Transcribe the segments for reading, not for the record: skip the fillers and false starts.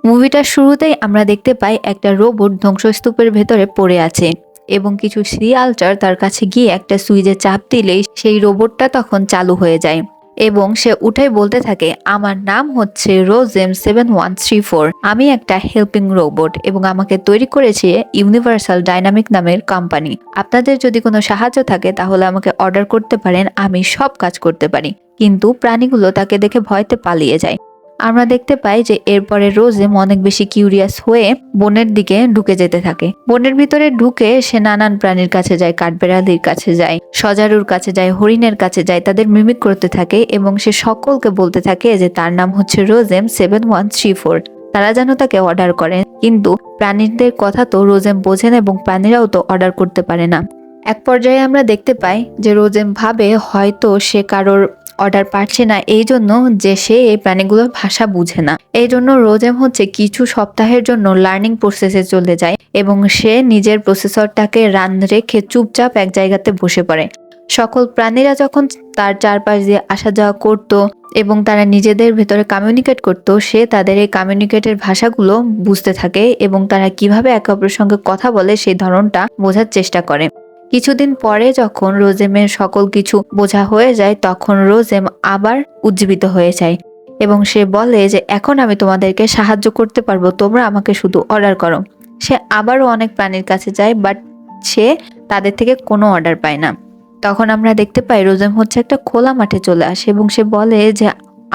মুভিটার শুরুতেই আমরা দেখতে পাই একটা রোবট ধ্বংসস্তূপের ভেতরে পড়ে আছে এবং কিছু সিরিয়ালচার তার কাছে গিয়ে একটা সুইচে চাপ দিলেই সেই রোবটটা তখন চালু হয়ে যায় এবং সে উঠে বলতে থাকে, আমার নাম হচ্ছে রোজেম 7134। আমি একটা হেল্পিং রোবট এবং আমাকে তৈরি করেছে ইউনিভার্সাল ডাইনামিক নামের কোম্পানি। আপনাদের যদি কোনো সাহায্য থাকে তাহলে আমাকে অর্ডার করতে পারেন, আমি সব কাজ করতে পারি। কিন্তু প্রাণীগুলো তাকে দেখে ভয়তে পালিয়ে যায়। আমরা দেখতে পাই যে এরপরে রোজেম অনেক বেশি কিউরিয়াস হয়ে বনের দিকে ঢুকে যেতে থাকে। বনের ভিতরে ঢুকে সে নানান প্রাণীর কাছে যায়, কাঠবেড়ালির কাছে যায়, সজারুর কাছে যায়, হরিণের কাছে যায়, তাদের মিমিক করতে থাকে এবং সে সকলকে বলতে থাকে যে তার নাম হচ্ছে রোজেম 7134। তারা যেন তাকে অর্ডার করে, কিন্তু প্রাণীদের কথা তো রোজেম বোঝে না এবং প্রাণীরাও তো অর্ডার করতে পারে না। এক পর্যায়ে আমরা দেখতে পাই যে রোজেম ভাবে হয়তো সে কারোর অর্ডার পাচ্ছে না, এই জন্য যে সে এই প্রাণীগুলোর ভাষা বুঝে না। এই জন্য রোজেম হচ্ছে কিছু সপ্তাহের জন্য লার্নিং প্রসেসে চলে যায় এবং সে নিজের প্রসেসরটাকে রান রেখে চুপচাপ এক জায়গাতে বসে পড়ে। সকল প্রাণীরা যখন তার চারপাশ দিয়ে আসা যাওয়া করত এবং তারা নিজেদের ভেতরে কমিউনিকেট করত, সে তাদের এই কমিউনিকেটের ভাষাগুলো বুঝতে থাকে এবং তারা কিভাবে একে অপরের সঙ্গে কথা বলে সেই ধরনটা বোঝার চেষ্টা করে। কিছুদিন পরে যখন রোজেমের সকল কিছু বোঝা হয়ে যায় তখন রোজেম আবার উজ্জীবিত হয়ে যায় এবং সে বলে যে এখন আমি তোমাদেরকে সাহায্য করতে পারবো, তোমরা আমাকে শুধু অর্ডার করো। সে আবারও অনেক প্রাণীর কাছে যায়, বাট সে তাদের থেকে কোনো অর্ডার পায় না। তখন আমরা দেখতে পাই রোজেম হচ্ছে একটা খোলা মাঠে চলে আসে এবং সে বলে যে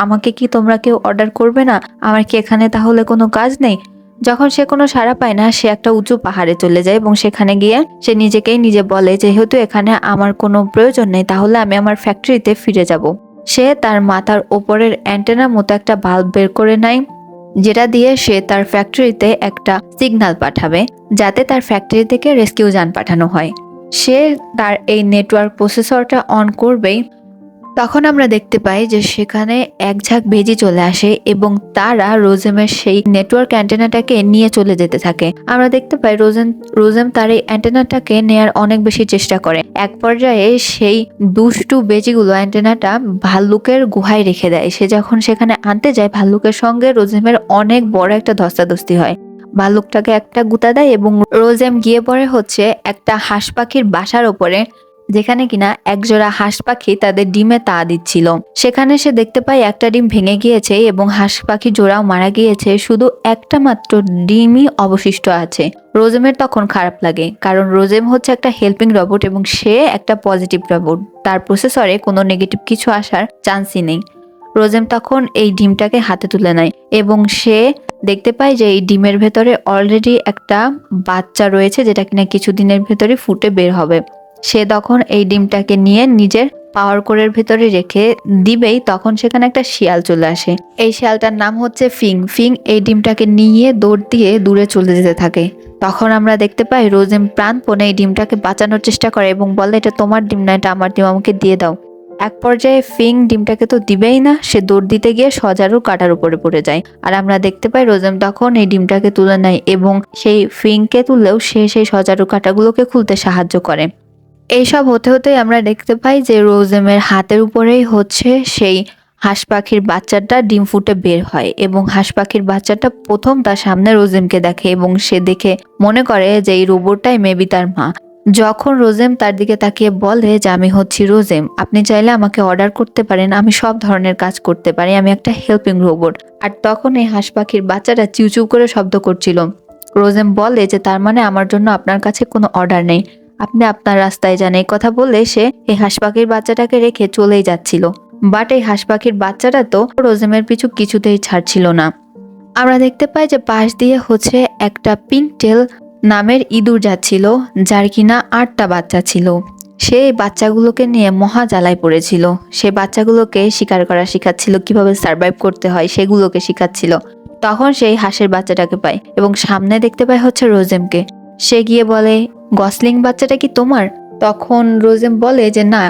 আমাকে কি তোমরা কেউ অর্ডার করবে না? আমার কি এখানে তাহলে কোনো কাজ নেই? যখন সে কোনো সাড়া পায় না সে একটা উঁচু পাহাড়ে চলে যায় এবং সেখানে গিয়ে সে নিজেকেই নিজে বলে যেহেতু এখানে আমার কোনো প্রয়োজন নেই তাহলে আমি আমার ফ্যাক্টরিতে ফিরে যাব। সে তার মাথার ওপরের অ্যান্টেনার মতো একটা বাল্ব বের করে নেয়, যেটা দিয়ে সে তার ফ্যাক্টরিতে একটা সিগন্যাল পাঠাবে যাতে তার ফ্যাক্টরি থেকে রেস্কিউ যান পাঠানো হয়। সে তার এই নেটওয়ার্ক প্রসেসরটা অন করবেই তখন আমরা দেখতে পাই যে সেখানে এক ঝাঁক বেজি চলে আসে এবং তারা রোজেমের সেই নেটওয়ার্ক অ্যান্টেনাটাকে নিয়ে চলে যেতে থাকে। আমরা দেখতে পাই রোজেম তার এই অ্যান্টেনাটাকে নেয়ার অনেক বেশি চেষ্টা করে। এক পর্যায়ে সেই দুষ্টু বেজিগুলো অ্যান্টেনাটা ভাল্লুকের গুহায় রেখে দেয়। সে যখন সেখানে আনতে যায় ভাল্লুকের সঙ্গে রোজেমের অনেক বড় একটা ধস্তাধস্তি হয়। ভাল্লুকটাকে একটা গুঁতা দেয় এবং রোজেম গিয়ে পড়ে হচ্ছে একটা হাঁস পাখির বাসার ওপরে, যেখানে কিনা একজোড়া হাঁস পাখি তাদের ডিমে তা দিচ্ছিল। সেখানে সে দেখতে পায় একটা ডিম ভেঙে গিয়েছে এবং হাঁস পাখি জোড়াও মারা গিয়েছে, শুধু একটা মাত্র ডিমই অবশিষ্ট আছে। রোজেমের তখন খারাপ লাগে, কারণ রোজেম হচ্ছে একটা হেল্পিং রোবট এবং সে একটা পজিটিভ রোবট, তার প্রসেসরে কোনো নেগেটিভ কিছু আসার চান্সই নেই। রোজেম তখন এই ডিমটাকে হাতে তুলে নেয় এবং সে দেখতে পায় যে এই ডিমের ভেতরে অলরেডি একটা বাচ্চা রয়েছে যেটা কিনা কিছুদিনের ভেতরে ফুটে বের হবে। সে তখন এই ডিমটাকে নিয়ে নিজের পাওয়ার কোরের ভেতরে রেখে দিবেই তখন সেখানে একটা শিয়াল চলে আসে। এই শিয়ালটার নাম হচ্ছে ফিং। ফিং এই ডিমটাকে নিয়ে দৌড় দিয়ে দূরে চলে যেতে থাকে। তখন আমরা দেখতে পাই রোজেম প্রাণপণে এই ডিমটাকে বাঁচানোর চেষ্টা করে এবং বলে এটা তোমার ডিম না, এটা আমার ডিম, আমাকে দিয়ে দাও। এক পর্যায়ে ফিং ডিমটাকে তো দিবেই না, সে দৌড় দিতে গিয়ে সজারু কাটার উপরে পড়ে যায়। আর আমরা দেখতে পাই রোজেম তখন এই ডিমটাকে তুলে নেয় এবং সেই ফিংকে তুললেও সে সেই সজারু কাটাগুলোকে খুলতে সাহায্য করে। এইসব হতে হতেই আমরা দেখতে পাই যে রোজেমের হাতের উপরেই হচ্ছে সেই হাঁস পাখির বাচ্চাটা ডিম ফুটে বের হয় এবং হাঁস পাখির বাচ্চাটা প্রথম তার সামনে রোজেমকে দেখে এবং সে দেখে মনে করে যে এই রোবটটাই মেবি তার মা। যখন রোজেম তার দিকে তাকিয়ে বলে যে আমি হচ্ছি রোজেম, আপনি চাইলে আমাকে অর্ডার করতে পারেন, আমি সব ধরনের কাজ করতে পারি, আমি একটা হেল্পিং রোবট। আর তখন এই হাঁস পাখির বাচ্চাটা চিউচিউ করে শব্দ করছিল। রোজেম বলে যে তার মানে আমার জন্য আপনার কাছে কোনো অর্ডার নেই, আপনি আপনার রাস্তায় যান। এই কথা বলে সে এই হাঁস পাখির বাচ্চাটাকে রেখে চলেই যাচ্ছিল। বাট এই হাঁস পাখির বাচ্চাটা তো রোজেমের পিছু কিছুতেই ছাড়ছিল না। আমরা দেখতে পাই যে পাশ দিয়ে হচ্ছে একটা পিংটেল নামের ইঁদুর যাচ্ছিল, যার কিনা 8টা বাচ্চা ছিল। সে এই বাচ্চাগুলোকে নিয়ে মহা জ্বালায় পড়েছিল। সে বাচ্চাগুলোকে শিকার করা শিখাচ্ছিল, কিভাবে সার্ভাইভ করতে হয় সেগুলোকে শিখাচ্ছিল। তখন সেই হাঁসের বাচ্চাটাকে পায় এবং সামনে দেখতে পায় হচ্ছে রোজেমকে। সে গিয়ে বলে, গসলিং বাচ্চাটা কি তোমার? তখন রোজেম বলে যে না,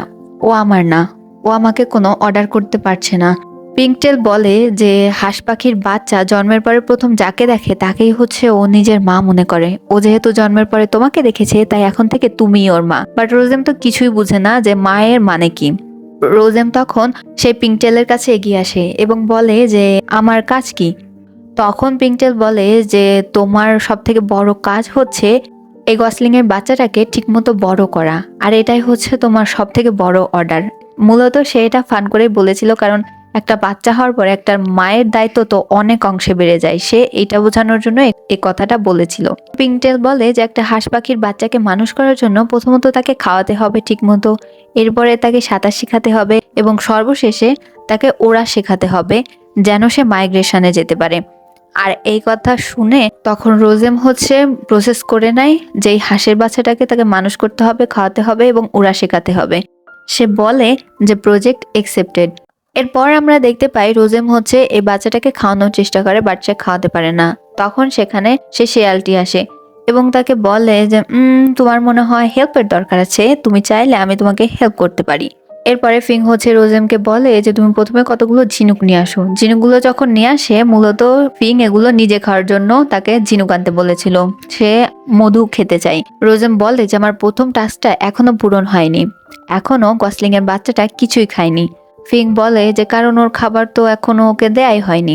ও আমার না, ও আমাকে কোনো অর্ডার করতে পারছে না। পিংটেল বলে যে হাঁস পাখির বাচ্চা জন্মের পরে প্রথম যাকে দেখে তাকেই হচ্ছে ও নিজের মা মনে করে। ও যেহেতু জন্মের পরে তোমাকে দেখেছে তাই এখন থেকে তুমিই ওর মা। বাট রোজেম তো কিছুই বুঝে না যে মায়ের মানে কি। রোজেম তখন সেই পিংটেলের কাছে এগিয়ে আসে এবং বলে যে আমার কাজ কি? তখন পিংটেল বলে যে তোমার সব থেকে বড় কাজ হচ্ছে এই গসলিং এর বাচ্চাটাকে ঠিকমতো বড় করা, আর এটাই হচ্ছে তোমার সব থেকে বড় অর্ডার। মূলত সে এটা ফান করে বলেছিল, কারণ একটা বাচ্চা হওয়ার পরে একটা মায়ের দায়িত্ব তো অনেক অংশে বেড়ে যায়, সে এটা বোঝানোর জন্য এই কথাটা বলেছিল। পিংটেল বলে যে একটা হাঁস পাখির বাচ্চাকে মানুষ করার জন্য প্রথমত তাকে খাওয়াতে হবে ঠিকমতো, এরপরে তাকে সাঁতার শেখাতে হবে এবং সর্বশেষে তাকে ওড়া শেখাতে হবে যেন সে মাইগ্রেশনে যেতে পারে। আর এই কথা শুনে তখন রোজেম হচ্ছে প্রসেস করে নেয় যে এই হাঁসের বাচ্চাটাকে তাকে মানুষ করতে হবে, খাওয়াতে হবে এবং ওড়া শেখাতে হবে। সে বলে যে প্রজেক্ট একসেপ্টেড। এরপর আমরা দেখতে পাই রোজেম হচ্ছে এই বাচ্চাটাকে খাওয়ানোর চেষ্টা করে, বাট সে খাওয়াতে পারে না। তখন সেখানে সে শেয়ালটি আসে এবং তাকে বলে যে তোমার মনে হয় হেল্পের দরকার আছে, তুমি চাইলে আমি তোমাকে হেল্প করতে পারি। এরপরে ফিং হচ্ছে রোজেমকে বলে যে তুমি প্রথমে কতগুলো ঝিনুক নিয়ে আসো। ঝিনুকগুলো যখন নিয়ে আসে, মূলত ফিং এগুলো নিজে খাওয়ার জন্য তাকে ঝিনুক আনতে বলেছিল, সে মধু খেতে চাই। রোজেম বলে যে আমার প্রথম টাস্কটা এখনো পূরণ হয়নি, এখনো গসলিং এর বাচ্চাটা কিছুই খায়নি। ফিং বলে যে কারণ ওর খাবার তো এখনো ওকে দেয়াই হয়নি।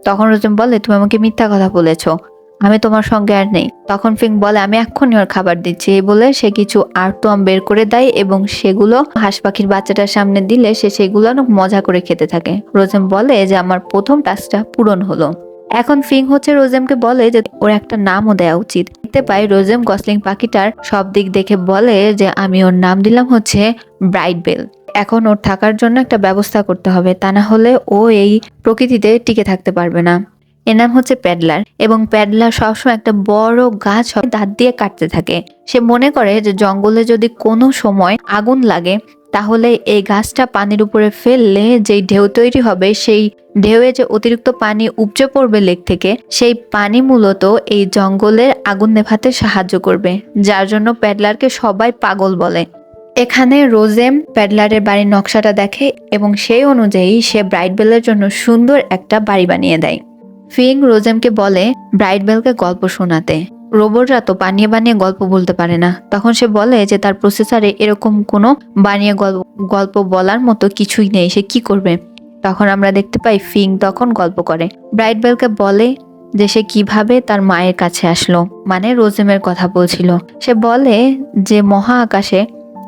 তখন রোজেম বলে তুমি আমাকে মিথ্যা কথা বলেছো, আমি তোমার সঙ্গে আর নেই। তখন ফিং বলে আমি এক্ষুনি ওর খাবার দিচ্ছি। এই বলে সে কিছু আর্তওয়ার্ম বের করে দেয় এবং সেগুলো হাঁস পাখির বাচ্চাটার সামনে দিলে সে সেগুলো অনেক মজা করে খেতে থাকে। রোজেম বলে যে আমার প্রথম টাস্কটা পূরণ হলো। এখন ফিং হচ্ছে রোজেমকে বলে যে ওর একটা নামও দেওয়া উচিত। দেখতে পাই রোজেম গসলিং পাখিটার সব দিক দেখে বলে যে আমি ওর নাম দিলাম হচ্ছে ব্রাইট বেল। এখন ওর থাকার জন্য একটা ব্যবস্থা করতে হবে, তা না হলে ও এই প্রকৃতিতে টিকে থাকতে পারবে না। এর নাম হচ্ছে প্যাডলার এবং প্যাডলার সবসময় একটা বড় গাছ দাঁত দিয়ে কাটতে থাকে। সে মনে করে যে জঙ্গলে যদি কোনো সময় আগুন লাগে তাহলে এই গাছটা পানির উপরে ফেললে যেই ঢেউ তৈরি হবে, সেই ঢেউয়ে যে অতিরিক্ত পানি উপচে পড়বে লেক থেকে, সেই পানি মূলত এই জঙ্গলের আগুন নেভাতে সাহায্য করবে, যার জন্য প্যাডলারকে সবাই পাগল বলে। এখানে রোজেম প্যাডলারের বাড়ির নকশাটা দেখে এবং সেই অনুযায়ী সে ব্রাইট বেলের জন্য সুন্দর একটা বাড়ি বানিয়ে দেয়। ফিং রোজেমকে বলে ব্রাইট বেলকে গল্প শোনাতে। রোবটরা তো বানিয়ে বানিয়ে গল্প বলতে পারে না। তখন সে বলে যে তার প্রসেসরে এরকম কোনো বানিয়ে গল্প বলার মতো কিছুই নেই, সে কি করবে। তখন আমরা দেখতে পাই ফিং তখন গল্প করে, ব্রাইট বেলকে বলে যে সে কিভাবে তার মায়ের কাছে আসলো, মানে রোজেমের কথা বলছিল। সে বলে যে মহা আকাশে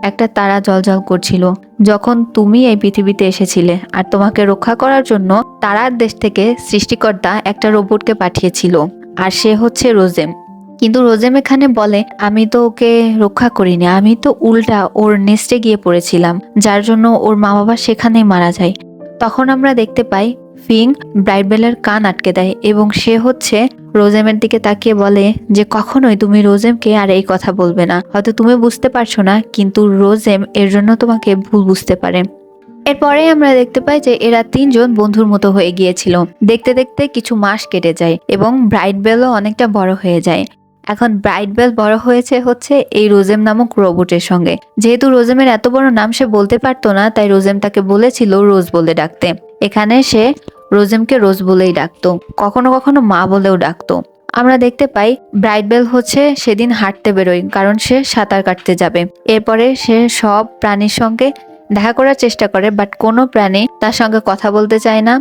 একটা তারা জ্বলজ্বল করছিল যখন তুমি এই পৃথিবীতে এসেছিলে, আর তোমাকে রক্ষা করার জন্য তারার দেশ থেকে সৃষ্টিকর্তা একটা রোবটকে পাঠিয়েছিল, আর সে হচ্ছে রোজেম। কিন্তু রোজেম এখানে বলে আমি তো ওকে রক্ষা করিনি, আমি তো উল্টা ওর নেস্টে গিয়ে পড়েছিলাম, যার জন্য ওর মা বাবা সেখানেই মারা যায়। তখন আমরা দেখতে পাই ফিং ব্রাইট বেলের কান আটকে দেয় এবং সে হচ্ছে রোজেমের দিকে তাকিয়ে বলে যে কখনোই তুমি রোজেমকে আর এই কথা বলবে না, হয়তো তুমি বুঝতে পারছো না কিন্তু রোজেম এর জন্য তোমাকে ভুল বুঝতে পারে। এরপরে আমরা দেখতে পাই যে এরা তিনজন বন্ধুর মতো হয়ে গিয়েছিল। দেখতে দেখতে কিছু মাস কেটে যায় এবং ব্রাইট বেলও অনেকটা বড় হয়ে যায়। এখন ব্রাইট বেল বড় হয়েছে হচ্ছে এই রোজেম নামক রোবটের সঙ্গে। যেহেতু রোজেমের এত বড় নাম সে বলতে পারতো না, তাই রোজেম তাকে বলেছিল রোজ বলে ডাকতে। এখানে সে রোজেমকে রোজ বলেই ডাকতো, কখনো কখনো মা বলেও ডাকতো। আমরা দেখতে পাই ব্রাইট বেল হচ্ছে সেদিন হাঁটতে বেরোয়, কারণ সে সাঁতার কাটতে যাবে। এরপরে সে সব প্রাণীর সঙ্গে দেখা করার চেষ্টা করে, বাট কোনো প্রাণী তার সঙ্গে কথা বলতে চায় না,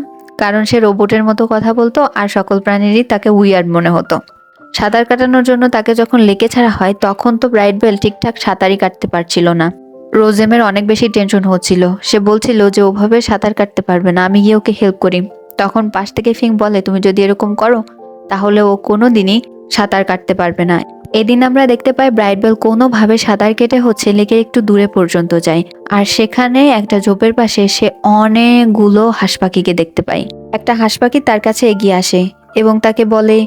কারণ সে রোবটের মতো কথা বলতো আর সকল প্রাণীরই তাকে উইয়ার্ড মনে হতো। সাঁতার কাটানোর জন্য তাকে যখন লেকে ছাড়া হয় তখন তো ব্রাইট বেল ঠিকঠাক সাঁতারই কাটতে পারছিল না। রোজেমের অনেক বেশি টেনশন হচ্ছিল, সে বলছিল যে ওভাবে সাঁতার কাটতে পারবে না, আমি গিয়ে ওকে হেল্প করি। তখন পাশ থেকে ফিং বলে তুমি যদি এরকম করো তাহলে ও কোনোদিনই সাঁতার কাটতে পারবে না। এদিন আমরা দেখতে পাই ব্রাইট বেল কোনোভাবে সাঁতার কেটে হচ্ছে লেকের একটু দূরে পর্যন্ত যায়, আর সেখানে একটা ঝোপের পাশে সে অনেকগুলো হাঁস পাখিকে দেখতে পায়। একটা হাঁস পাখি তার কাছে এগিয়ে আসে এবং তাকে বলে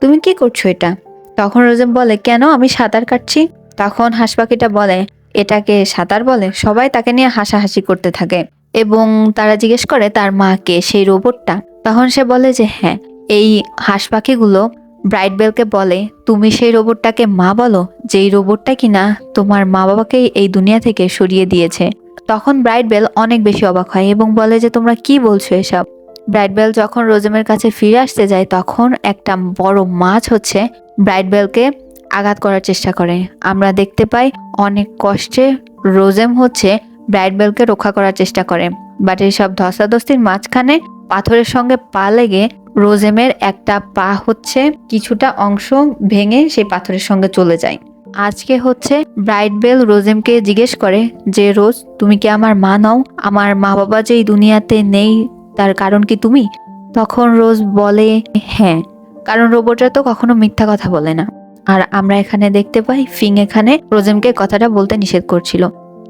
তুমি কি করছো এটা। তখন রোজেম বলে কেন, আমি সাঁতার কাটছি। তখন হাঁস পাখিটা বলে এটাকে সাঁতার বলে। সবাই তাকে নিয়ে হাসাহাসি করতে থাকে এবং তারা জিজ্ঞেস করে তার মাকে, সেই রোবটটা। তখন সে বলে যে হ্যাঁ, এই হাঁস পাখিগুলো ব্রাইট বেলকে বলে তুমি সেই রোবটটাকে মা বলো, যেই রোবটটা কিনা তোমার মা বাবাকে এই দুনিয়া থেকে সরিয়ে দিয়েছে। তখন ব্রাইট বেল অনেক বেশি অবাক হয় এবং বলে যে তোমরা কি বলছো এসব। ব্রাইট বেল যখন রোজেমের কাছে ফিরে আসতে যায় তখন একটা বড় মাছ হচ্ছে ব্রাইট বেলকে আঘাত করার চেষ্টা করে। আমরা দেখতে পাই অনেক কষ্টে রোজেম হচ্ছে ব্রাইট বেলকে রক্ষা করার চেষ্টা করে, বাট এইসব ধস্তাধস্তির মাঝখানে পাথরের সঙ্গে পা লেগে রোজেমের একটা পা হচ্ছে কিছুটা অংশ ভেঙে সেই পাথরের সঙ্গে চলে যায়। আজকে হচ্ছে ব্রাইট বেল রোজেমকে জিজ্ঞেস করে যে রোজ, তুমি কি আমার মা নও? আমার মা বাবা যে এই দুনিয়াতে নেই তার কারণ কি তুমি? তখন রোজ বলে হ্যাঁ, কারণ রোবটরা তো কখনো মিথ্যা কথা বলে না। আর আমরা এখানে দেখতে পাই ফিং এখানে রোজেমকে কথাটা বলতে নিষেধ করছিল।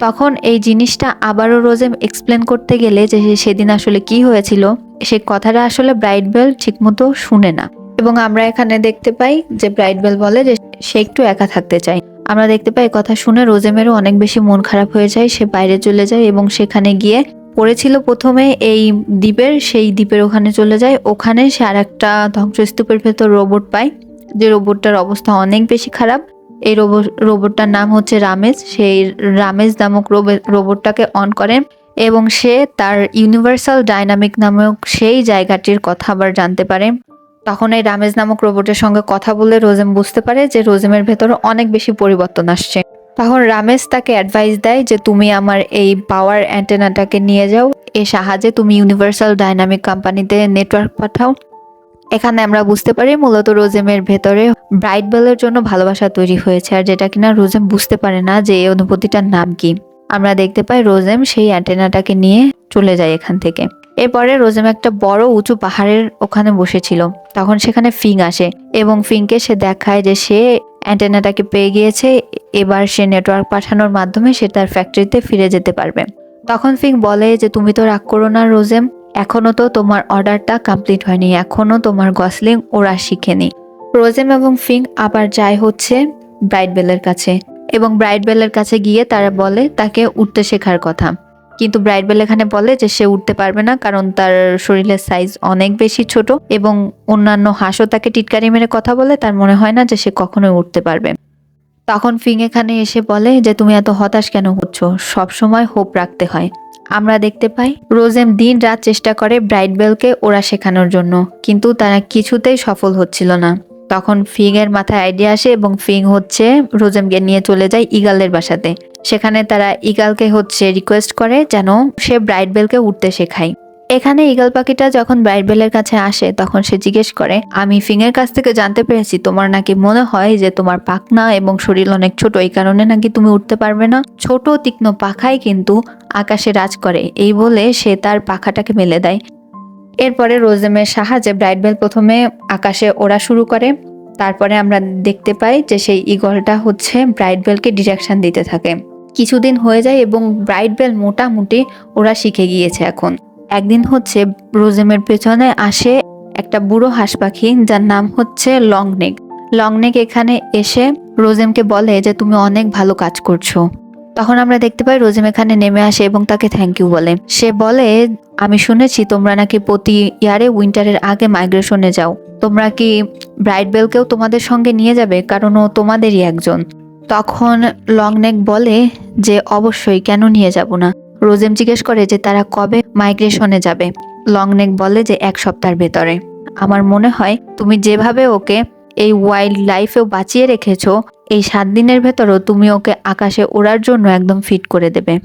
তখন এই জিনিসটা আবারও রোজেম এক্সপ্লেন করতে গেলে যে সেদিন আসলে কি হয়েছিল, সে কথাটা আসলে ব্রাইট বেল ঠিকমতো শুনে না। এবং আমরা এখানে দেখতে পাই যে ব্রাইট বেল বলে যে সে একটু একা থাকতে চায়। আমরা দেখতে পাই কথা শুনে রোজেমেরও অনেক বেশি মন খারাপ হয়ে যায়, সে বাইরে চলে যায় এবং সেখানে গিয়ে পড়েছিল প্রথমে এই দ্বীপের, সেই দ্বীপের ওখানে চলে যায়। ওখানে সে আর একটা ধ্বংসস্তূপের ভেতর রোবট পায়, যে রোবটটার অবস্থা অনেক বেশি খারাপ। এই রোবটটার নাম হচ্ছে রামেজ। সেই রামেজ নামক রোবটটাকে অন করে এবং সে তার ইউনিভার্সাল ডাইনামিক নামক সেই জায়গাটির কথা আবার জানতে পারে। তখন এই রামেজ নামক রোবটের সঙ্গে কথা বলে রোজেম বুঝতে পারে যে রোজেমের ভেতরে অনেক বেশি পরিবর্তন আসছে। তখন রামেজ তাকে অ্যাডভাইস দেয় যে তুমি আমার এই পাওয়ার অ্যান্টেনাটাকে নিয়ে যাও, এর সাহায্যে তুমি ইউনিভার্সাল ডাইনামিক কোম্পানিতে নেটওয়ার্ক পাঠাও। এখানে আমরা বুঝতে পারি মূলত রোজেমের ভেতরে ব্রাইট বেলের জন্য ভালোবাসা তৈরি হয়েছে, আর যেটা কিনা রোজেম বুঝতে পারে না যে এই অনুভূতিটার নাম কি। আমরা দেখতে পাই রোজেম সেই অ্যান্টেনাটাকে নিয়ে চলে যায় এখান থেকে। এরপরে রোজেম একটা বড় উঁচু পাহাড়ের ওখানে বসেছিল। তখন সেখানে ফিং আসে এবং ফিংকে সে দেখায় যে সে অ্যান্টেনাটাকে পেয়ে গিয়েছে, এবার সে নেটওয়ার্ক পাঠানোর মাধ্যমে সে তার ফ্যাক্টরিতে ফিরে যেতে পারবে। তখন ফিং বলে যে তুমি তো রাগ করো না রোজেম, এখনো তো তোমার অর্ডারটা কমপ্লিট হয়নি, এখনো তোমার গসলিং ওরা শিখেনি। রোজেম এবং ফিং আবার যায় হচ্ছে ব্রাইট বেলের কাছে এবং ব্রাইট বেলের কাছে গিয়ে তারা বলে তাকে উঠতে শেখার কথা। কিন্তু ব্রাইট বেল এখানে বলে যে সে উঠতে পারবে না, কারণ তার শরীরের সাইজ অনেক বেশি ছোট এবং অন্যান্য হাঁসও তাকে টিটকারি মেরে কথা বলে, তার মনে হয় না যে সে কখনোই উঠতে পারবে। তখন ফিং এখানে এসে বলে যে তুমি এত হতাশ কেন হচ্ছ, সবসময় হোপ রাখতে হয়। আমরা দেখতে পাই রোজেম দিন রাত চেষ্টা করে ব্রাইট বেলকে ওরা শেখানোর জন্য, কিন্তু তারা কিছুতেই সফল হচ্ছিল না। তখন ফিং এর মাথায় আইডিয়া আসে এবং ফিং হচ্ছে রোজেমকে নিয়ে চলে যায় ইগালের বাসাতে। সেখানে তারা ইগালকে হচ্ছে রিকোয়েস্ট করে যেন সে ব্রাইট বেলকে উঠতে শেখায়। এখানে ইগল পাখিটা যখন ব্রাইট বেলের কাছে আসে তখন সে জিজ্ঞেস করে, আমি ফিং এর কাছ থেকে জানতে পেরেছি তোমার নাকি মনে হয় যে তোমার পাখনা এবং শরীর অনেক ছোট, এই কারণে নাকি তুমি উঠতে পারবে না। ছোট তীক্ষ্ণ পাখাই কিন্তু আকাশে রাজ করে, এই বলে সে তার পাখাটাকে মেলে দেয়। এরপরে রোজেমের সাহায্যে ব্রাইট বেল প্রথমে আকাশে ওড়া শুরু করে। তারপরে আমরা দেখতে পাই যে সেই ইগলটা হচ্ছে ব্রাইট বেলকে ডিরেকশন দিতে থাকে। কিছুদিন হয়ে যায় এবং ব্রাইট বেল মোটামুটি ওরা শিখে গিয়েছে। এখন একদিন হচ্ছে রোজেমের পেছনে আসে একটা বুড়ো হাঁস পাখি যার নাম হচ্ছে লংনেক। লংনেক এখানে এসে রোজেমকে বলে যে তুমি অনেক ভালো কাজ করছো। তখন আমরা দেখতে পাই রোজেম এখানে নেমে আসে এবং তাকে থ্যাংক ইউ বলে। সে বলে আমি শুনেছি তোমরা নাকি প্রতি ইয়ারে উইন্টারের আগে মাইগ্রেশনে যাও, তোমরা কি ব্রাইট বেলকেও তোমাদের সঙ্গে নিয়ে যাবে, কারণ ও তোমাদেরই একজন। তখন লংনেক বলে যে অবশ্যই, কেন নিয়ে যাব না। রোজেম জিজ্ঞেস করে যে তারা কবে মাইগ্রেশনে যাবে। লংনেক বলে যে 1 সপ্তাহের ভেতরে। আমার মনে হয় তুমি যেভাবে ওকে এই ওয়াইল্ড লাইফেও বাঁচিয়ে রেখেছো, এই 7 দিনের ভেতরও তুমি ওকে আকাশে ওড়ার জন্য একদম ফিট করে দেবে।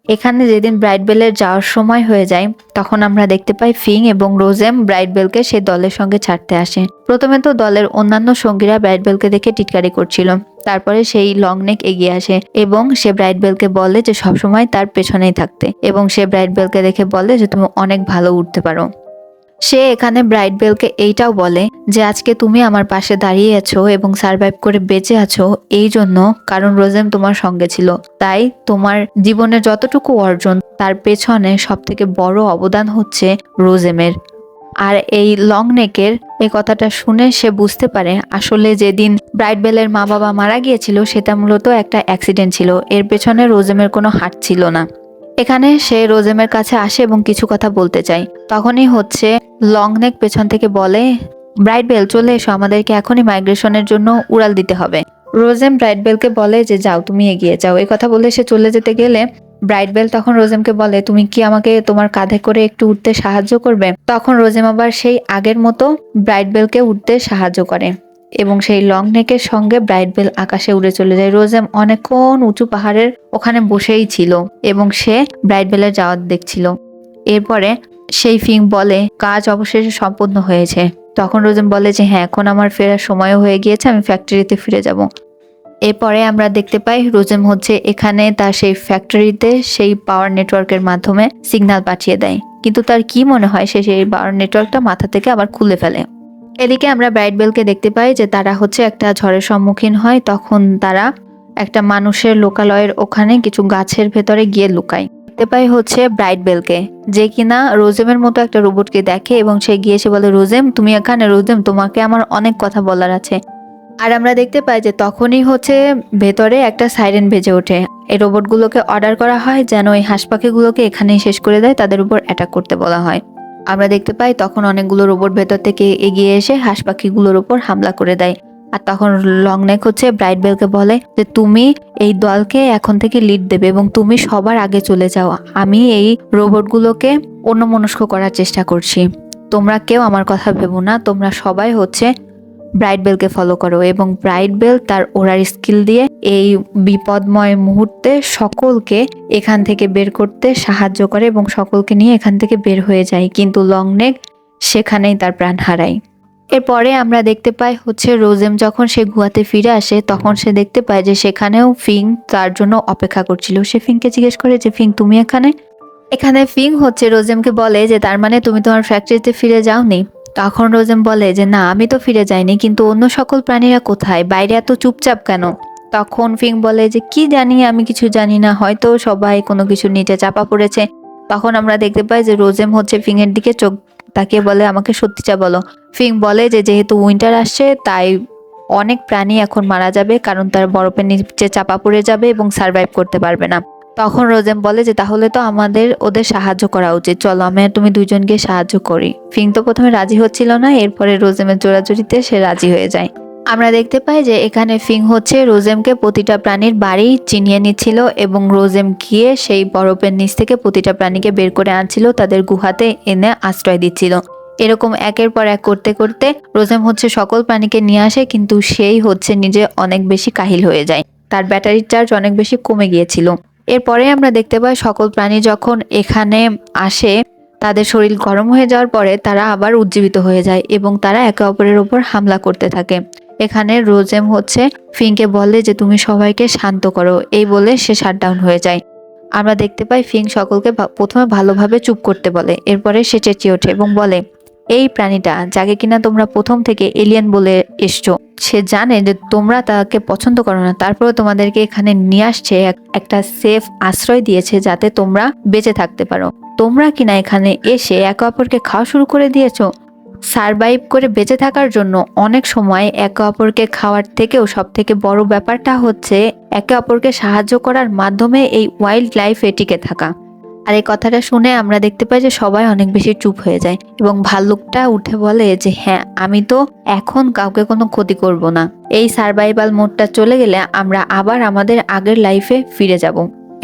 এখানে যেদিন ব্রাইট বেলের যাওয়ার সময় হয়ে যায় তখন আমরা দেখতে পাই ফিং এবং রোজেম ব্রাইট বেলকে সেই দলের সঙ্গে ছাড়তে আসে। প্রথমে তো দলের অন্যান্য সঙ্গীরা ব্রাইট বেলকে দেখে টিটকারি করছিল, তারপরে সেই লংনেক এগিয়ে আসে এবং সে ব্রাইট বেলকে বলে যে সবসময় তার পেছনেই থাকতে, এবং সে ব্রাইট বেলকে দেখে বলে যে তুমি অনেক ভালো উঠতে পারো। সে এখানে ব্রাইট বেলকে এইটাও বলে যে আজকে তুমি আমার পাশে দাঁড়িয়ে আছো এবং সারভাইভ করে বেঁচে আছো এই জন্য কারণ রোজেম তোমার সঙ্গে ছিল, তাই তোমার জীবনের যতটুকু অর্জন তার পেছনে সব থেকে বড় অবদান হচ্ছে রোজেমের। আর এই লংনেকের এই কথাটা শুনে সে বুঝতে পারে আসলে যেদিন ব্রাইট বেলের মা বাবা মারা গিয়েছিল সেটা মূলত একটা অ্যাক্সিডেন্ট ছিল, এর পেছনে রোজেমের কোনো হাত ছিল না। এখানে সে রোজেমের কাছে আসে এবং কিছু কথা বলতে চায়। তখনই হচ্ছে লংনেক পেছন থেকে বলে ব্রাইট বেল চলে এসো, আমাদেরকে এখনই মাইগ্রেশনের জন্য উড়াল দিতে হবে। রোজেম ব্রাইট বেলকে বলে যে যাও, তুমি এগিয়ে যাও। এই কথা বলে সে চলে যেতে গেলে ব্রাইট বেল তখন রোজেমকে বলে তুমি কি আমাকে তোমার কাঁধে করে একটু উঠতে সাহায্য করবে। তখন রোজেম আবার সেই আগের মতো ব্রাইট বেলকে উঠতে সাহায্য করে এবং সেই লংনেকের সঙ্গে ব্রাইট বেল আকাশে উড়ে চলে যায়। রোজেম অনেকক্ষণ উঁচু পাহাড়ের ওখানে বসেই ছিল এবং সে ব্রাইট বেলের যাওয়ার দেখছিল। এরপরে সেই ফিং বলে কাজ অবশেষে সম্পূর্ণ হয়েছে। তখন রোজেম বলে যে হ্যাঁ, এখন আমার ফেরার সময়ও হয়ে গিয়েছে, আমি ফ্যাক্টরিতে ফিরে যাব। এরপরে আমরা দেখতে পাই রোজেম হচ্ছে এখানে তার সেই ফ্যাক্টরিতে সেই পাওয়ার নেটওয়ার্কের মাধ্যমে সিগন্যাল পাঠিয়ে দেয়, কিন্তু তার কি মনে হয় সে সেই পাওয়ার নেটওয়ার্কটা মাথা থেকে আবার খুলে ফেলে। এদিকে আমরা ব্রাইট বেলকে দেখতে পাই যে তারা হচ্ছে একটা ঝড়ের সম্মুখীন হয়, তখন তারা একটা মানুষের লোকালয়ের ওখানে কিছু গাছের ভেতরে গিয়ে লুকায়। দেখতে পাই হচ্ছে ব্রাইট বেলকে, যে কিনা রোজেমের মতো একটা রোবটকে দেখে এবং সে গিয়ে এসে বলে রোজেম তুমি এখানে, রোজেম তোমাকে আমার অনেক কথা বলার আছে। আর আমরা দেখতে পাই যে তখনই হচ্ছে ভেতরে একটা সাইরেন বেজে ওঠে। এই রোবটগুলোকে অর্ডার করা হয় যেন এই হাঁস পাখিগুলোকে এখানেই শেষ করে দেয়, তাদের উপর অ্যাটাক করতে বলা হয়। আমরা দেখতে পাই তখন অনেকগুলো রোবট ভেতর থেকে এগিয়ে এসে হাঁস পাখিগুলোর উপর হামলা করে দেয়। আর তখন লংনেক হচ্ছে ব্রাইট বেলকে বলে যে তুমি এই দলকে এখন থেকে লিড দেবে এবং তুমি সবার আগে চলে যাও, আমি এই রোবটগুলোকে অন্যমনস্ক করার চেষ্টা করছি, তোমরা কেউ আমার কথা ভেবো না, তোমরা সবাই হচ্ছে ব্রাইট বেলকে ফলো করো। এবং ব্রাইট বেল তার ওড়ার স্কিল দিয়ে এই বিপদময় মুহূর্তে সকলকে এখান থেকে বের করতে সাহায্য করে এবং সকলকে নিয়ে এখান থেকে বের হয়ে যায়, কিন্তু লংনেক সেখানেই তার প্রাণ হারায়। এরপরে আমরা দেখতে পাই হচ্ছে রোজেম যখন সে গুহাতে ফিরে আসে তখন সে দেখতে পায় যে সেখানেও ফিং তার জন্য অপেক্ষা করছিল। সে ফিংকে জিজ্ঞেস করে যে ফিং তুমি এখানে? এখানে ফিং হচ্ছে রোজেমকে বলে যে তার মানে তুমি তোমার ফ্যাক্টরিতে ফিরে যাওনি। তখন রোজেম বলে যে না, আমি তো ফিরে যাইনি, কিন্তু অন্য সকল প্রাণীরা কোথায়, বাইরে এত চুপচাপ কেন? তখন ফিং বলে যে কি জানি, আমি কিছু জানি না, হয়তো সবাই কোনো কিছু নিচে চাপা পড়েছে। তখন আমরা দেখতে পাই যে রোজেম হচ্ছে ফিং এর দিকে চোখ তাকিয়ে বলে আমাকে সত্যিটা বলো। ফিং বলে যে যেহেতু উইন্টার আসছে তাই অনেক প্রাণী এখন মারা যাবে, কারণ তার বরফের নিচে চাপা পড়ে যাবে এবং সার্ভাইভ করতে পারবে না। তখন রোজেম বলে যে তাহলে তো আমাদের ওদের সাহায্য করা উচিত, চলো আমি আর তুমি দুইজনকে সাহায্য করি। ফিং তো প্রথমে রাজি হচ্ছিল না, এরপরে রোজেমের জোরাজুরিতে সে রাজি হয়ে যায়। আমরা দেখতে পাই যে এখানে ফিং হচ্ছে রোজেমকে প্রতিটা প্রাণীর বাড়ি চিনিয়ে নিচ্ছিল এবং রোজেম গিয়ে সেই বরফের নিচ থেকে প্রতিটা প্রাণীকে বের করে আনছিল, তাদের গুহাতে এনে আশ্রয় দিচ্ছিল। এরকম একের পর এক করতে করতে রোজেম হচ্ছে সকল প্রাণীকে নিয়ে আসে, কিন্তু সেই হচ্ছে নিজে অনেক বেশি কাহিল হয়ে যায়, তার ব্যাটারির চার্জ অনেক বেশি কমে গিয়েছিল। এরপরে আমরা দেখতে পাই সকল প্রাণী যখন এখানে আসে তাদের শরীর গরম হয়ে যাওয়ার পরে তারা আবার উজ্জীবিত হয়ে যায় এবং তারা একে অপরের উপর হামলা করতে থাকে। এখানে রোজেম হচ্ছে ফিংকে বলে যে তুমি সবাইকে শান্ত করো, এই বলে সে শাটডাউন হয়ে যায়। আমরা দেখতে পাই ফিং সকলকে প্রথমে ভালোভাবে চুপ করতে বলে, এরপরে সে চেঁচিয়ে ওঠে এবং বলে এই প্রাণীটা যাকে কিনা তোমরা প্রথম থেকে এলিয়েন বলে এসছো, সে জানে যে তোমরা তাকে পছন্দ করো না, তারপরে তোমাদেরকে এখানে নিয়ে আসছে, একটা সেফ আশ্রয় দিয়েছে যাতে তোমরা বেঁচে থাকতে পারো। তোমরা কিনা এখানে এসে একে অপরকে খাওয়া শুরু করে দিয়েছো। সারভাইভ করে বেঁচে থাকার জন্য অনেক সময় একে অপরকে খাওয়ার থেকেও সব থেকে বড় ব্যাপারটা হচ্ছে একে অপরকে সাহায্য করার মাধ্যমে এই ওয়াইল্ড লাইফে টিকে থাকা। আর এই কথাটা শুনে আমরা দেখতে পাই যে সবাই অনেক বেশি চুপ হয়ে যায় এবং ভাল্লুকটা উঠে বলে যে হ্যাঁ, আমি তো এখন কাউকে কোনো ক্ষতি করব না, এই সার্ভাইভাল মোডটা চলে গেলে আমরা আবার আমাদের আগের লাইফে ফিরে যাব।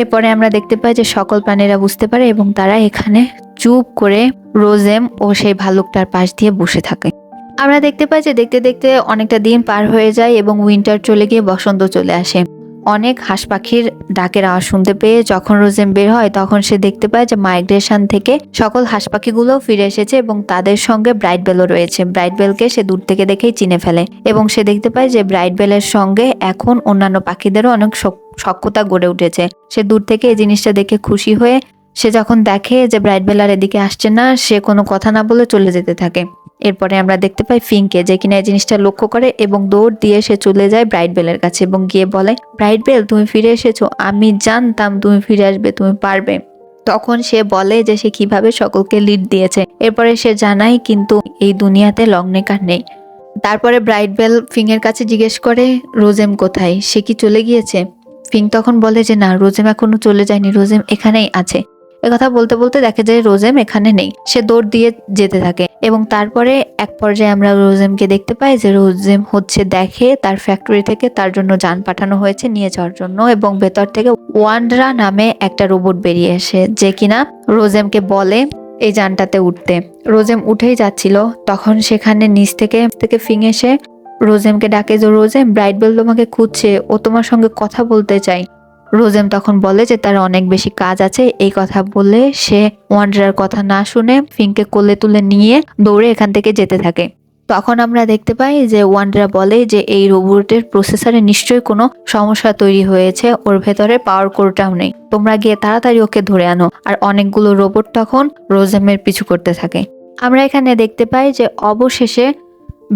এরপরে আমরা দেখতে পাই যে সকল প্রাণীরা বুঝতে পারে এবং তারা এখানে চুপ করে রোজেম ও সেই ভাল্লুকটার পাশ দিয়ে বসে থাকে। আমরা দেখতে পাই যে দেখতে দেখতে অনেকটা দিন পার হয়ে যায় এবং উইন্টার চলে গিয়ে বসন্ত চলে আসে। অনেক হাঁস পাখির ডাকের আওয়াজ শুনতে পেয়ে যখন রোজেম বের হয় তখন সে দেখতে পায় যে মাইগ্রেশন থেকে সকল হাঁস পাখিগুলোও ফিরে এসেছে এবং তাদের সঙ্গে ব্রাইট বেলও রয়েছে। ব্রাইট বেলকে সে দূর থেকে দেখেই চিনে ফেলে এবং সে দেখতে পায় যে ব্রাইট বেলের সঙ্গে এখন অন্যান্য পাখিদেরও অনেক সখ্যতা গড়ে উঠেছে। সে দূর থেকে এই জিনিসটা দেখে খুশি হয়ে সে যখন দেখে যে ব্রাইট বেল আর এদিকে আসছে না, সে কোনো কথা না বলে চলে যেতে থাকে। এরপরে আমরা দেখতে পাই ফিংকে, যে কিনা এই জিনিসটা লক্ষ্য করে এবং দৌড় দিয়ে সে চলে যায় ব্রাইট বেলের কাছে এবং গিয়ে বলে ব্রাইট বেল তুমি ফিরে এসেছো, আমি জানতাম তুমি ফিরে আসবে, তুমি পারবে। তখন সে বলে যে সে কিভাবে সকলকে লিড দিয়েছে। এরপরে সে জানায় কিন্তু এই দুনিয়াতে লংনেক আর নেই। তারপরে ব্রাইট বেল ফিং এর কাছে জিজ্ঞেস করে রোজেম কোথায়, সে কি চলে গিয়েছে? ফিং তখন বলে যে না, রোজেম এখনো চলে যায়নি, রোজেম এখানেই আছে। একথা বলতে বলতে দেখে যায় রোজেম এখানে নেই। সে দৌড় দিয়ে যেতে থাকে এবং তারপরে এক পর্যায়ে আমরা রোজেমকে দেখতে পাই যে রোজেম হচ্ছে দেখে তার ফ্যাক্টরি থেকে তার জন্য যান পাঠানো হয়েছে নিয়ে যাওয়ার জন্য এবং ভেতর থেকে ওয়ান্ডরা নামে একটা রোবট বেরিয়ে আসে, যে কিনা রোজেমকে বলে এই যানটাতে উঠতে। রোজেম উঠেই যাচ্ছিল, তখন সেখানে নিচ থেকে ফিং এসে রোজেমকে ডাকে যে রোজেম, ব্রাইট বেল তোমাকে খুঁজছে, ও তোমার সঙ্গে কথা বলতে চাই। রোজেম তখন বলে যে তার অনেক বেশি কাজ আছে। এই কথা বলে সে ওয়ান্ডারার কথা না শুনে ফিংকে কোলে তুলে নিয়ে দৌড়ে এখান থেকে যেতে থাকে। তখন আমরা দেখতে পাই যে ওয়ান্ডারা বলে যে এই রোবটের প্রসেসরে নিশ্চয়ই কোনো সমস্যা তৈরি হয়েছে, ওর ভেতরে পাওয়ার কোরটাও নেই, তোমরা গিয়ে তাড়াতাড়ি ওকে ধরে আনো। আর অনেকগুলো রোবট তখন রোজেমের পিছু করতে থাকে। আমরা এখানে দেখতে পাই যে অবশেষে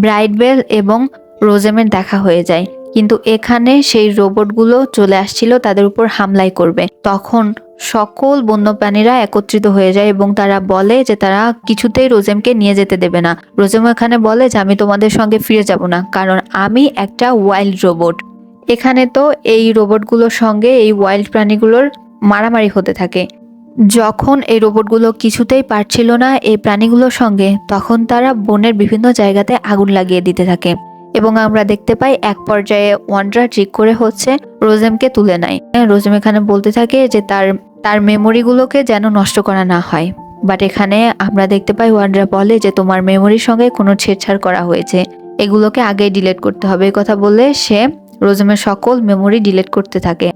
ব্রাইটবেল এবং রোজেমের দেখা হয়ে যায়, কিন্তু এখানে সেই রোবটগুলো চলে আসছিল তাদের উপর হামলাই করবে। তখন সকল বন্যপ্রাণীরা একত্রিত হয়ে যায় এবং তারা বলে যে তারা কিছুতেই রোজেমকে নিয়ে যেতে দেবে না। রোজেম এখানে বলে যে আমি তোমাদের সঙ্গে ফিরে যাব না, কারণ আমি একটা ওয়াইল্ড রোবট। এখানে তো এই রোবটগুলোর সঙ্গে এই ওয়াইল্ড প্রাণীগুলোর মারামারি হতে থাকে। যখন এই রোবটগুলো কিছুতেই পারছিল না এই প্রাণীগুলোর সঙ্গে, তখন তারা বনের বিভিন্ন জায়গাতে আগুন লাগিয়ে দিতে থাকে এবং আমরা দেখতে পাই এক পর্যায়ে ওয়ান্ডারা ঠিক করে হচ্ছে রোজেমকে তুলে নেয়। রোজেম এখানে বলতে থাকে যে তার মেমোরিগুলোকে যেন নষ্ট করা না হয়, বাট এখানে আমরা দেখতে পাই ওয়ান্ডারা বলে যে তোমার মেমোরির সঙ্গে কোনো ছেড়ছাড় করা হয়েছে, এগুলোকে আগেই ডিলিট করতে হবে। এই কথা বলে সে রোজেমের সকল মেমোরি ডিলিট করতে থাকে।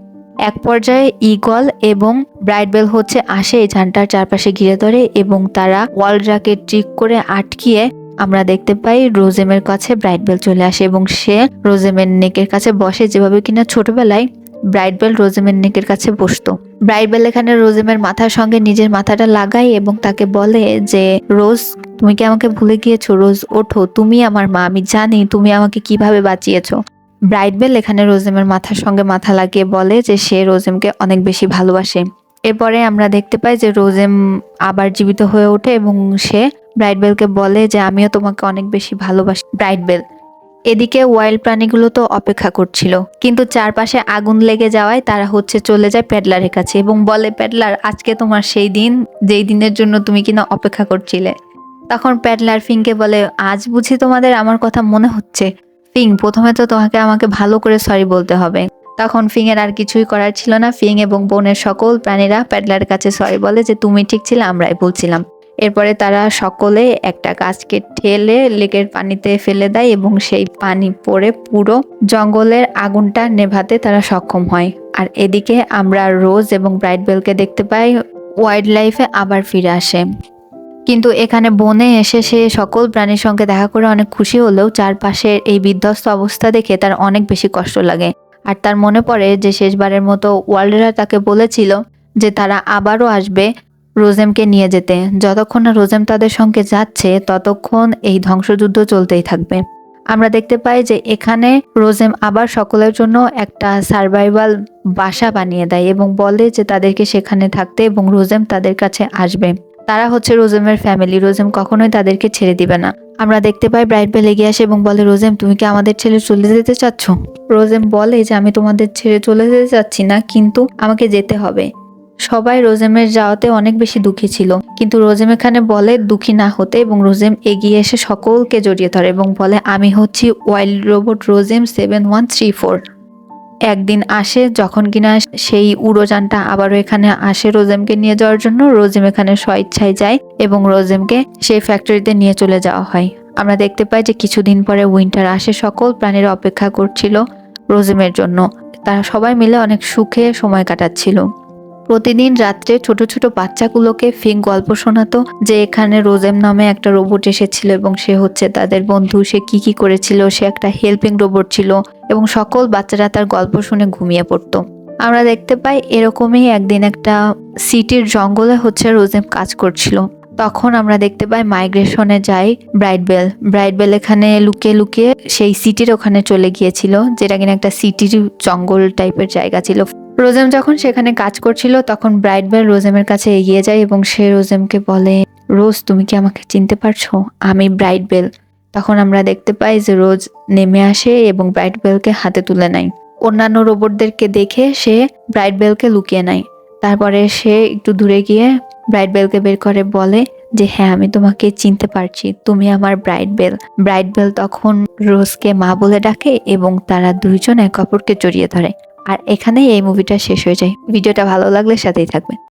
এক পর্যায়ে ঈগল এবং ব্রাইটবেল হচ্ছে আসে এই ঝান্ডার চারপাশে ঘিরে ধরে এবং তারা ওয়ালরাকে ট্রিক করে আটকিয়ে আমরা দেখতে পাই রোজেমের কাছে ব্রাইটবেল চলে আসে এবং সে রোজেমের নেকের কাছে বসে, যেভাবে কিনা ছোটবেলায় ব্রাইটবেল রোজেমের নেকের কাছে বসতো। ব্রাইটবেল এখানে রোজেমের মাথার সঙ্গে নিজের মাথাটা লাগায় এবং তাকে বলে যে রোজ, তুমি কি আমাকে ভুলে গিয়েছো? রোজ ওঠো, তুমি আমার মা, আমি জানি তুমি আমাকে কিভাবে বাঁচিয়েছো। ব্রাইটবেল এখানে রোজেমের মাথার সঙ্গে মাথা লাগিয়ে বলে যে সে রোজেমকে অনেক বেশি ভালোবাসে। এরপরে আমরা দেখতে পাই যে রোজেম আবার জীবিত হয়ে ওঠে এবং সে ব্রাইটবেলকে বলে যে আমিও তোমাকে অনেক বেশি ভালোবাসি ব্রাইটবেল। এদিকে ওয়াইল্ড প্রাণীগুলো তো অপেক্ষা করছিল, কিন্তু চারপাশে আগুন লেগে যাওয়ায় তারা হচ্ছে চলে যায় প্যাডলারের কাছে এবং বলে, প্যাডলার, আজকে তোমার সেই দিন যেই দিনের জন্য তুমি কিনা অপেক্ষা করছিলে। তখন প্যাডলার ফিংকে বলে, আজ বুঝি তোমাদের আমার কথা মনে হচ্ছে? ফিং, প্রথমে তো তোমাকে আমাকে ভালো করে সরি বলতে হবে। তখন ফিং এর আর কিছুই করার ছিল না। ফিং এবং বনের সকল প্রাণীরা প্যাডলারের কাছে সরি বলে যে তুমি ঠিক ছিলে, আমরাই ভুলছিলাম। এরপরে তারা সকলে একটা গাছকে ঠেলে লেকের পানিতে ফেলে দেয় এবং সেই পানি পড়ে পুরো জঙ্গলের আগুনটা নেভাতে তারা সক্ষম হয়। আর এদিকে আমরা রোজ এবং ব্রাইটবেলকে দেখতে পাই ওয়াইল্ড লাইফে আবার ফিরে আসে। কিন্তু এখানে বনে এসে সে সকল প্রাণীর সঙ্গে দেখা করে অনেক খুশি হলেও চারপাশের এই বিধ্বস্ত অবস্থা দেখে তার অনেক বেশি কষ্ট লাগে। আর তার মনে পড়ে যে শেষবারের মতো ওয়াল্ডারা তাকে বলেছিল যে তারা আবারও আসবে রোজেমকে নিয়ে যেতে। যতক্ষণ না রোজেম তাদের সঙ্গে যাচ্ছে ততক্ষণ এই ধ্বংসযুদ্ধ চলতেই থাকবে। আমরা দেখতে পাই যে এখানে রোজেম আবার সকলের জন্য একটা সার্ভাইভাল বাসা বানিয়ে দেয় এবং বলে যে তাদেরকে সেখানে থাকতে এবং রোজেম তাদের কাছে আসবে। তারা হচ্ছে রোজেমের ফ্যামিলি, রোজেম কখনোই তাদেরকে ছেড়ে দিবে না। আমরা দেখতে পাই ব্রাইটবেল এগিয়ে আসে এবং বলে, রোজেম, তুমি কি আমাদের ছেড়ে চলে যেতে চাচ্ছ? রোজেম বলে যে আমি তোমাদের ছেড়ে চলে যেতে চাচ্ছি না, কিন্তু আমাকে যেতে হবে। সবাই রোজেমের যাওয়াতে অনেক বেশি দুঃখী ছিল, কিন্তু রোজেম এখানে বলে দুঃখী না হতে এবং রোজেম এগিয়ে এসে সকলকে জড়িয়ে ধরে এবং বলে, আমি হচ্ছি ওয়াইল্ড রোবট রোজেম 7134। একদিন আসে যখন কিনা সেই উড়োযানটা আবারও এখানে আসে রোজেমকে নিয়ে যাওয়ার জন্য। রোজেম এখানে স্বেচ্ছায় যায় এবং রোজেমকে সেই ফ্যাক্টরিতে নিয়ে চলে যাওয়া হয়। আমরা দেখতে পাই যে কিছুদিন পরে উইন্টার আসে, সকল প্রাণীরা অপেক্ষা করছিল রোজেমের জন্য। তারা সবাই মিলে অনেক সুখে সময় কাটাচ্ছিল। প্রতিদিন রাত্রে ছোট ছোট বাচ্চাগুলোকে ফিং গল্প শোনাতো যে এখানে রোজেম নামে একটা রোবট এসেছিল এবং সে হচ্ছে তাদের বন্ধু, সে কি কি করেছিল, সে একটা হেল্পিং রোবট ছিল এবং সকল বাচ্চারা তার গল্প শুনে ঘুমিয়ে পড়তো। আমরা দেখতে পাই এরকমই একদিন একটা সিটির জঙ্গলে হচ্ছে রোজেম কাজ করছিল। তখন আমরা দেখতে পাই মাইগ্রেশনে যায় ব্রাইটবেল এখানে লুকিয়ে লুকিয়ে সেই সিটির ওখানে চলে গিয়েছিল, যেটা কিনা একটা সিটির জঙ্গল টাইপের জায়গা ছিল। রোজেম যখন সেখানে কাজ করছিল তখন ব্রাইটবেল রোজেমের কাছে এগিয়ে যায় এবং সে রোজেমকে বলে, রোজ, তুমি কি আমাকে চিনতে পারছো? আমি ব্রাইটবেল। তখন আমরা দেখতে পাই যে রোজ নেমে আসে এবং ব্রাইটবেলকে হাতে তুলে নেয়। অন্যান্য রোবটদেরকে দেখে সে ব্রাইটবেলকে লুকিয়ে নেয়। তারপরে সে একটু দূরে গিয়ে ব্রাইটবেলকে বের করে বলে যে হ্যাঁ, আমি তোমাকে চিনতে পারছি, তুমি আমার ব্রাইটবেল। ব্রাইটবেল তখন রোজকে মা বলে ডাকে এবং তারা দুইজন একে অপরকে জড়িয়ে ধরে। আর এখানেই এই মুভিটা শেষ হয়ে যায়। ভিডিওটা ভালো লাগলে সাথেই থাকবে।